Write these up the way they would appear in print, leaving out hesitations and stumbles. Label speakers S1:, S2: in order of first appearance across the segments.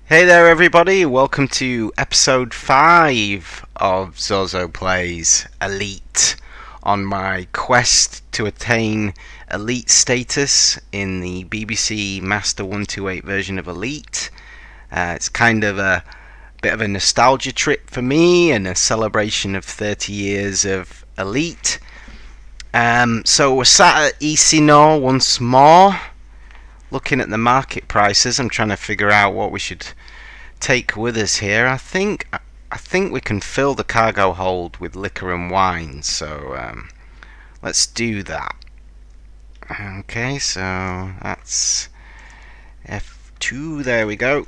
S1: Hey there everybody, welcome to episode 5 of ZorzoPlays Elite on my quest to attain Elite status in the BBC Master 128 version of Elite. It's kind of a bit of a nostalgia trip for me and a celebration of 30 years of Elite. So we're sat at Esinor once more, looking at the market prices. I'm trying to figure out what we should take with us here. I think we can fill the cargo hold with liquor and wine, so let's do that. Okay, so that's F2. There we go.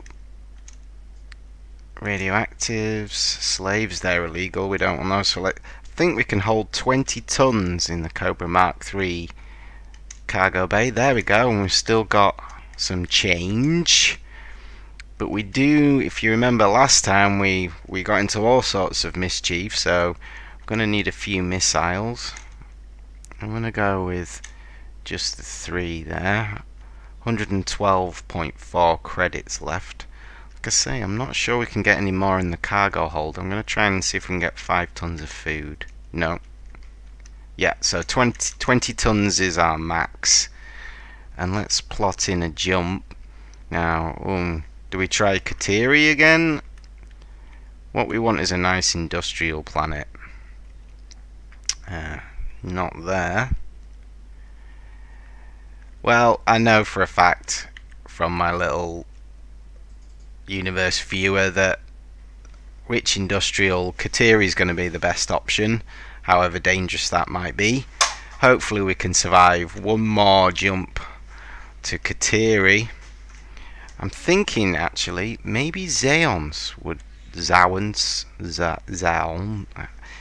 S1: Radioactives, slaves, they're illegal, we don't want those. So I think we can hold 20 tons in the Cobra Mark III cargo bay. There we go, and we've still got some change. But we do, if you remember last time, we got into all sorts of mischief, so I'm going to need a few missiles. I'm going to go with just the 3 there. 112.4 credits left. Like I say, I'm not sure we can get any more in the cargo hold. I'm going to try and see if we can get 5 tons of food. No. Yeah, so 20 tons is our max. And let's plot in a jump. Now, do we try Kateri again? What we want is a nice industrial planet. Not there. Well, I know for a fact from my little universe viewer that rich industrial Kateri is going to be the best option, however dangerous that might be. Hopefully we can survive one more jump to Kateri. I'm thinking actually maybe Zaons would Zaons.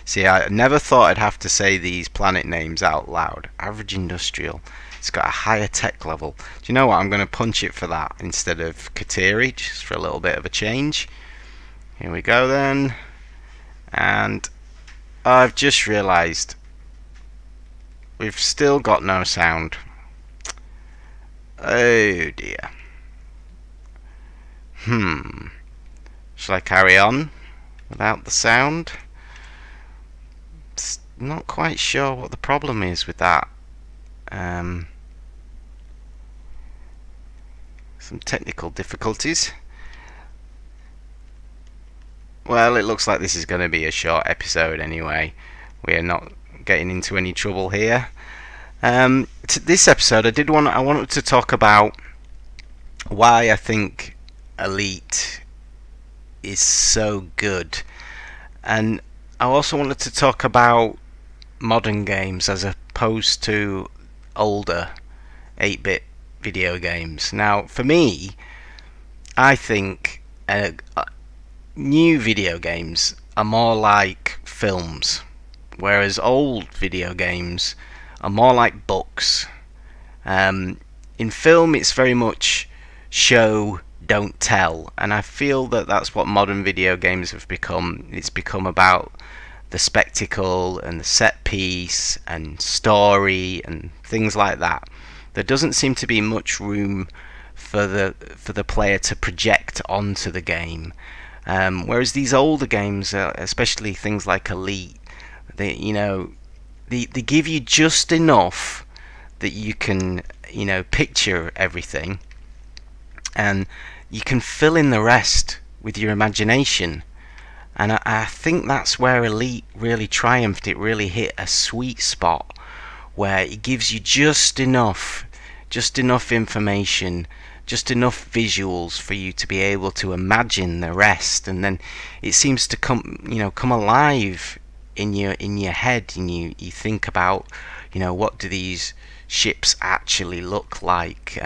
S1: See, I never thought I'd have to say these planet names out loud. Average industrial. It's got a higher tech level. Do you know what? I'm going to punch it for that instead of Kateri, just for a little bit of a change. Here we go then. And I've just realised we've still got no sound. Oh dear. Shall I carry on without the sound? Not quite sure what the problem is with that. Some technical difficulties. Well, it looks like this is going to be a short episode anyway. We're not getting into any trouble here. This episode I wanted to talk about why I think Elite is so good, and I also wanted to talk about modern games as opposed to older 8-bit video games. Now for me, I think new video games are more like films, whereas old video games are more like books. In film it's very much show don't tell, and I feel that that's what modern video games have become. It's become about the spectacle and the set piece and story and things like that. There doesn't seem to be much room for the player to project onto the game, whereas these older games, especially things like Elite, they give you just enough that you can picture everything, and you can fill in the rest with your imagination. And I think that's where Elite really triumphed. It really hit a sweet spot where it gives you just enough information, just enough visuals for you to be able to imagine the rest, and then it seems to come alive in your head, and you think about what do these ships actually look like,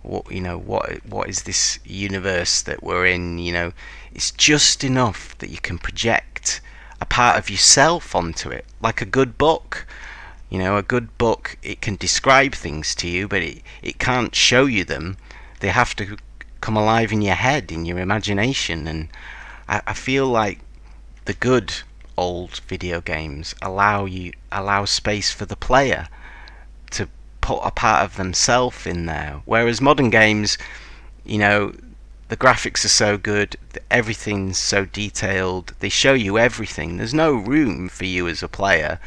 S1: what is this universe that we're in. It's just enough that you can project a part of yourself onto it, like a good book. A good book, it can describe things to you, but it can't show you them. They have to come alive in your head, in your imagination. And I feel like the good old video games allow space for the player put a part of themselves in there, whereas modern games, the graphics are so good, everything's so detailed, they show you everything. There's no room for you as a player,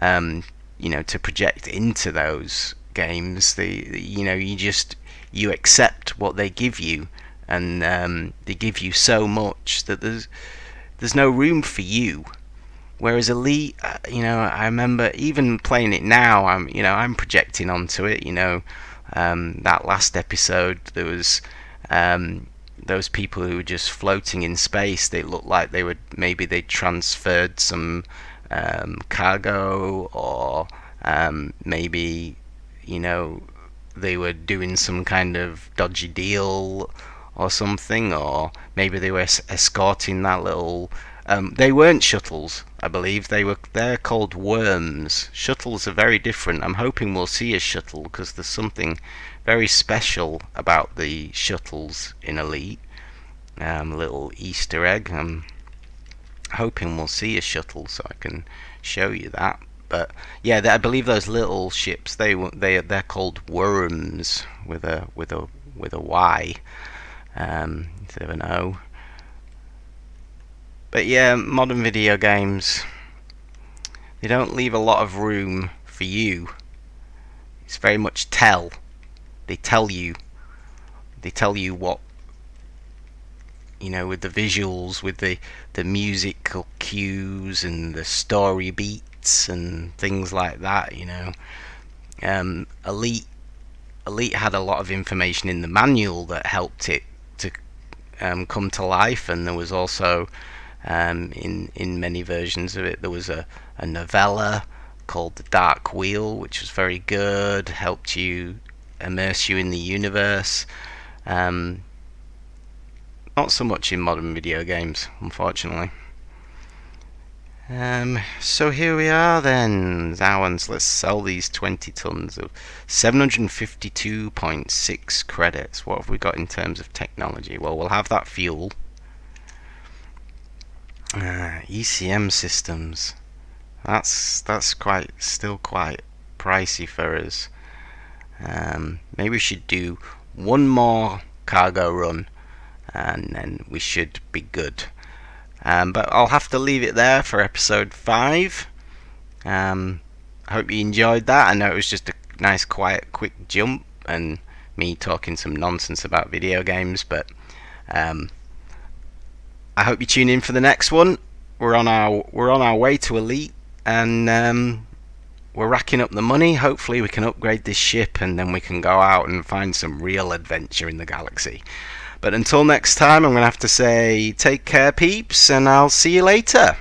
S1: you know, to project into those games. You know, you accept what they give you, and they give you so much that there's no room for you. Whereas Elite, you know, I remember even playing it now, I'm projecting onto it. You know, that last episode, there was those people who were just floating in space. They looked like maybe they transferred some cargo, or maybe, you know, they were doing some kind of dodgy deal or something, or maybe they were escorting that little. They weren't shuttles, I believe. They're called worms. Shuttles are very different. I'm hoping we'll see a shuttle, because there's something very special about the shuttles in Elite. Little Easter egg. I'm hoping we'll see a shuttle so I can show you that. But yeah, I believe those little ships, they're called worms with a Y instead of an O. But yeah, modern video games, they don't leave a lot of room for you. It's very much tell. They tell you what, you know, with the visuals, with the musical cues and the story beats and things like that, you know. Elite had a lot of information in the manual that helped it to come to life, and there was also in many versions of it, there was a novella called The Dark Wheel, which was very good, helped you immerse you in the universe. Not so much in modern video games, unfortunately. So here we are then, Zowans. Let's sell these 20 tons of 752.6 credits. What have we got in terms of technology? Well, we'll have that fuel. ECM systems. That's still quite pricey for us. Maybe we should do one more cargo run, and then we should be good. But I'll have to leave it there for episode 5. I hope you enjoyed that. I know it was just a nice, quiet, quick jump, and me talking some nonsense about video games, but I hope you tune in for the next one. We're on our way to Elite, and we're racking up the money. Hopefully we can upgrade this ship, and then we can go out and find some real adventure in the galaxy. But until next time, I'm going to have to say take care, peeps, and I'll see you later.